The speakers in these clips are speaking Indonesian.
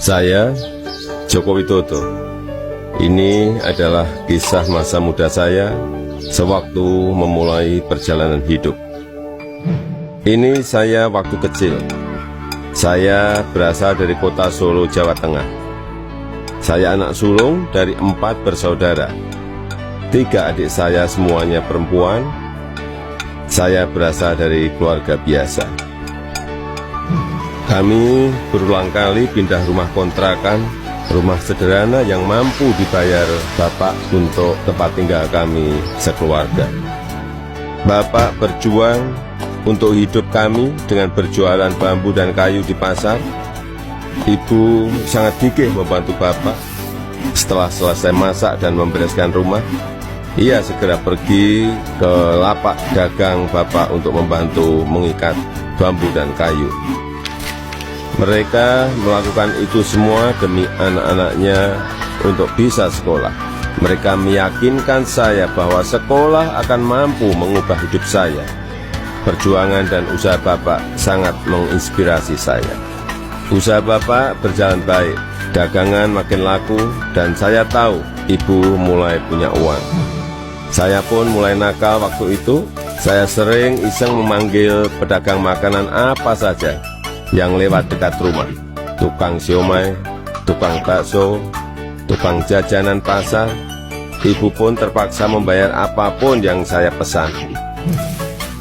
Saya, Joko Widodo. Ini adalah kisah masa muda saya sewaktu memulai perjalanan hidup. Ini saya waktu kecil. Saya berasal dari kota Solo, Jawa Tengah. Saya anak sulung dari 4 bersaudara. 3 adik saya semuanya perempuan. Saya berasal dari keluarga biasa. Kami berulang kali pindah rumah kontrakan, rumah sederhana yang mampu dibayar Bapak untuk tempat tinggal kami sekeluarga. Bapak berjuang untuk hidup kami dengan berjualan bambu dan kayu di pasar. Ibu sangat gigih membantu Bapak. Setelah selesai masak dan membereskan rumah, ia segera pergi ke lapak dagang Bapak untuk membantu mengikat bambu dan kayu. Mereka melakukan itu semua demi anak-anaknya untuk bisa sekolah. Mereka meyakinkan saya bahwa sekolah akan mampu mengubah hidup saya. Perjuangan dan usaha Bapak sangat menginspirasi saya. Usaha Bapak berjalan baik, dagangan makin laku, dan saya tahu Ibu mulai punya uang. Saya pun mulai nakal waktu itu. Saya sering iseng memanggil pedagang makanan apa saja yang lewat dekat rumah. Tukang siomay, tukang bakso, tukang jajanan pasar. Ibu pun terpaksa membayar apapun yang saya pesan.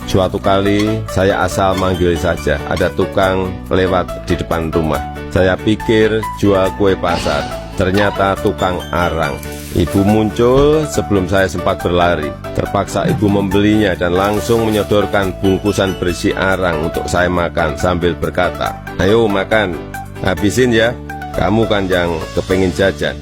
Suatu kali saya asal manggil saja, ada tukang lewat di depan rumah. Saya pikir jual kue pasar, ternyata tukang arang. Ibu muncul sebelum saya sempat berlari. Terpaksa ibu membelinya dan langsung menyodorkan bungkusan berisi arang untuk saya makan sambil berkata, "Ayo makan, habisin ya, kamu kan yang kepingin jajan."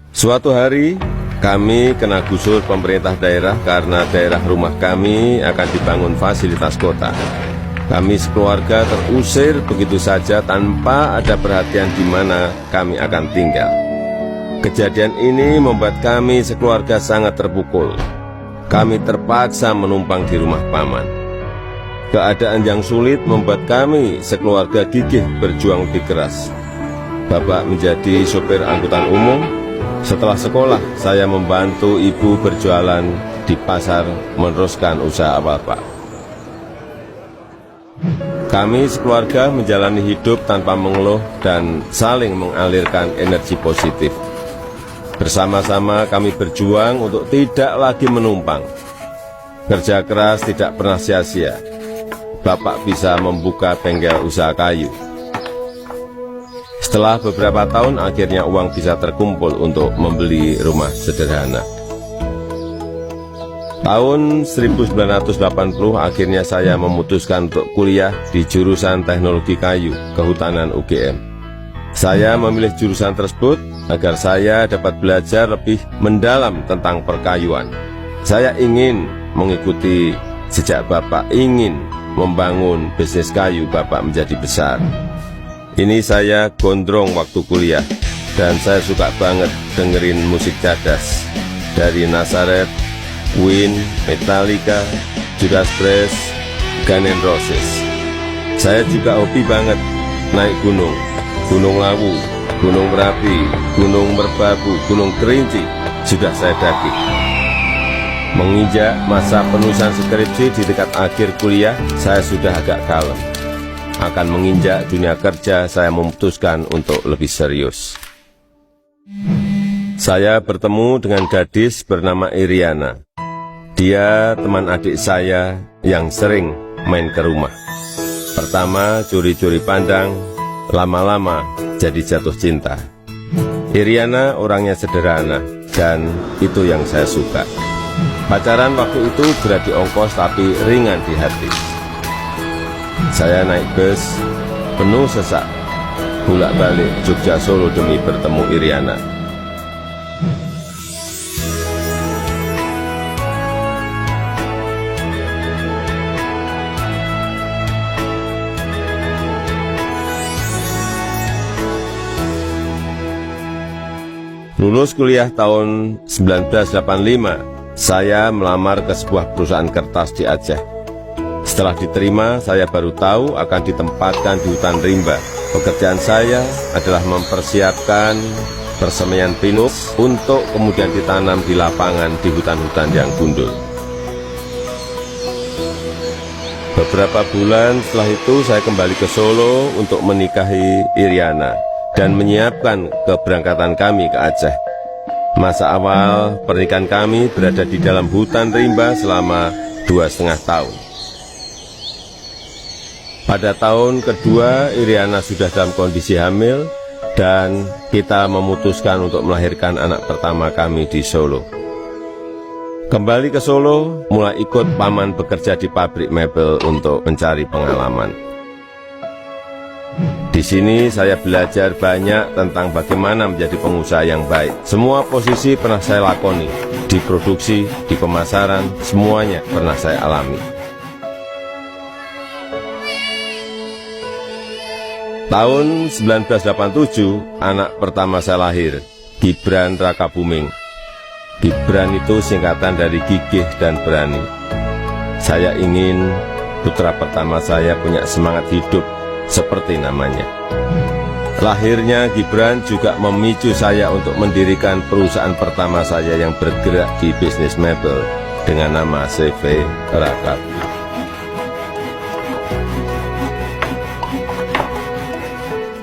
Suatu hari kami kena gusur pemerintah daerah karena daerah rumah kami akan dibangun fasilitas kota. Kami sekeluarga terusir begitu saja tanpa ada perhatian di mana kami akan tinggal. Kejadian ini membuat kami sekeluarga sangat terpukul. Kami terpaksa menumpang di rumah paman. Keadaan yang sulit membuat kami sekeluarga gigih berjuang lebih keras. Bapak menjadi sopir angkutan umum. Setelah sekolah, saya membantu ibu berjualan di pasar meneruskan usaha Bapak. Kami sekeluarga menjalani hidup tanpa mengeluh dan saling mengalirkan energi positif. Bersama-sama kami berjuang untuk tidak lagi menumpang. Kerja keras tidak pernah sia-sia. Bapak bisa membuka bengkel usaha kayu. Setelah beberapa tahun, akhirnya uang bisa terkumpul untuk membeli rumah sederhana. Tahun 1980, akhirnya saya memutuskan untuk kuliah di jurusan Teknologi Kayu, Kehutanan UGM. Saya memilih jurusan tersebut agar saya dapat belajar lebih mendalam tentang perkayuan. Saya ingin mengikuti jejak Bapak, ingin membangun bisnis kayu Bapak menjadi besar. Ini saya gondrong waktu kuliah, dan saya suka banget dengerin musik cadas dari Nazareth, Queen, Metallica, Judas Priest, Guns N' Roses. Saya juga hobi banget naik gunung, Gunung Lawu, Gunung Merapi, Gunung Merbabu, Gunung Kerinci, sudah saya daki. Menginjak masa penulisan skripsi di dekat akhir kuliah, saya sudah agak kalem. Akan menginjak dunia kerja, saya memutuskan untuk lebih serius. Saya bertemu dengan gadis bernama Iriana. Dia teman adik saya yang sering main ke rumah. Pertama curi-curi pandang, lama-lama jadi jatuh cinta. Iriana orangnya sederhana, dan itu yang saya suka. Pacaran waktu itu berat di ongkos tapi ringan di hati. Saya naik bus penuh sesak, bolak-balik Jogja Solo demi bertemu Iriana. Lulus kuliah tahun 1985, saya melamar ke sebuah perusahaan kertas di Aceh. Setelah diterima, saya baru tahu akan ditempatkan di hutan rimba Pekerjaan saya adalah mempersiapkan persemaian pinus untuk kemudian ditanam di lapangan di hutan-hutan yang gundul. Beberapa bulan setelah itu saya kembali ke Solo untuk menikahi Iriana dan menyiapkan keberangkatan kami ke Aceh. Masa awal pernikahan kami berada di dalam hutan rimba selama 2,5 tahun. Pada tahun kedua, Iriana sudah dalam kondisi hamil dan kita memutuskan untuk melahirkan anak pertama kami di Solo. Kembali ke Solo, mulai ikut paman bekerja di pabrik mebel untuk mencari pengalaman. Di sini saya belajar banyak tentang bagaimana menjadi pengusaha yang baik. Semua posisi pernah saya lakoni, di produksi, di pemasaran, semuanya pernah saya alami. Tahun 1987, anak pertama saya lahir, Gibran Rakabuming. Gibran itu singkatan dari gigih dan berani. Saya ingin putra pertama saya punya semangat hidup seperti namanya. Lahirnya Gibran juga memicu saya untuk mendirikan perusahaan pertama saya yang bergerak di bisnis mebel dengan nama CV Rakab.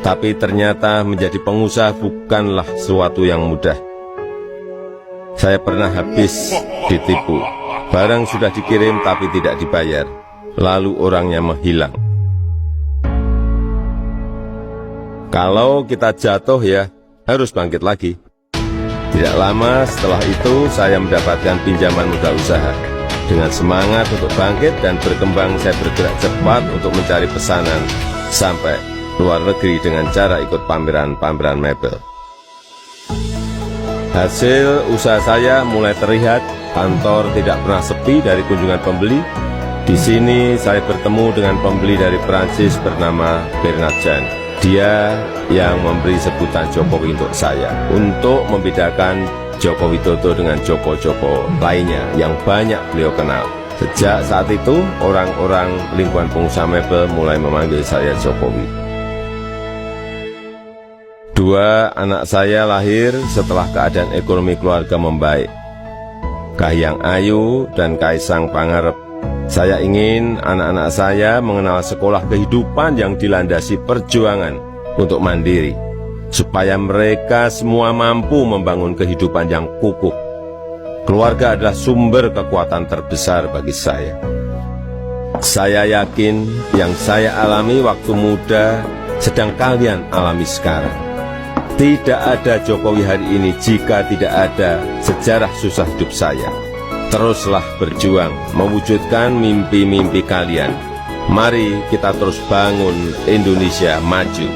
Tapi ternyata menjadi pengusaha bukanlah sesuatu yang mudah. Saya pernah habis ditipu. Barang sudah dikirim tapi tidak dibayar. Lalu orangnya menghilang. Kalau kita jatuh ya harus bangkit lagi. Tidak lama setelah itu saya mendapatkan pinjaman modal usaha. Dengan semangat untuk bangkit dan berkembang, saya bergerak cepat untuk mencari pesanan sampai luar negeri dengan cara ikut pameran-pameran mebel. Hasil usaha saya mulai terlihat, kantor tidak pernah sepi dari kunjungan pembeli. Di sini saya bertemu dengan pembeli dari Prancis bernama Bernard Jan. Dia yang memberi sebutan Jokowi untuk saya, untuk membedakan Joko Widodo dengan Joko-Joko lainnya yang banyak beliau kenal. Sejak saat itu, orang-orang lingkungan pengusaha mebel mulai memanggil saya Jokowi. 2 anak saya lahir setelah keadaan ekonomi keluarga membaik. Kahiyang Ayu dan Kaisang Pangarep. Saya ingin anak-anak saya mengenal sekolah kehidupan yang dilandasi perjuangan untuk mandiri, supaya mereka semua mampu membangun kehidupan yang kukuh. Keluarga adalah sumber kekuatan terbesar bagi saya. Saya yakin yang saya alami waktu muda sedang kalian alami sekarang. Tidak ada Jokowi hari ini jika tidak ada sejarah susah hidup saya. Teruslah berjuang, mewujudkan mimpi-mimpi kalian. Mari kita terus bangun Indonesia maju.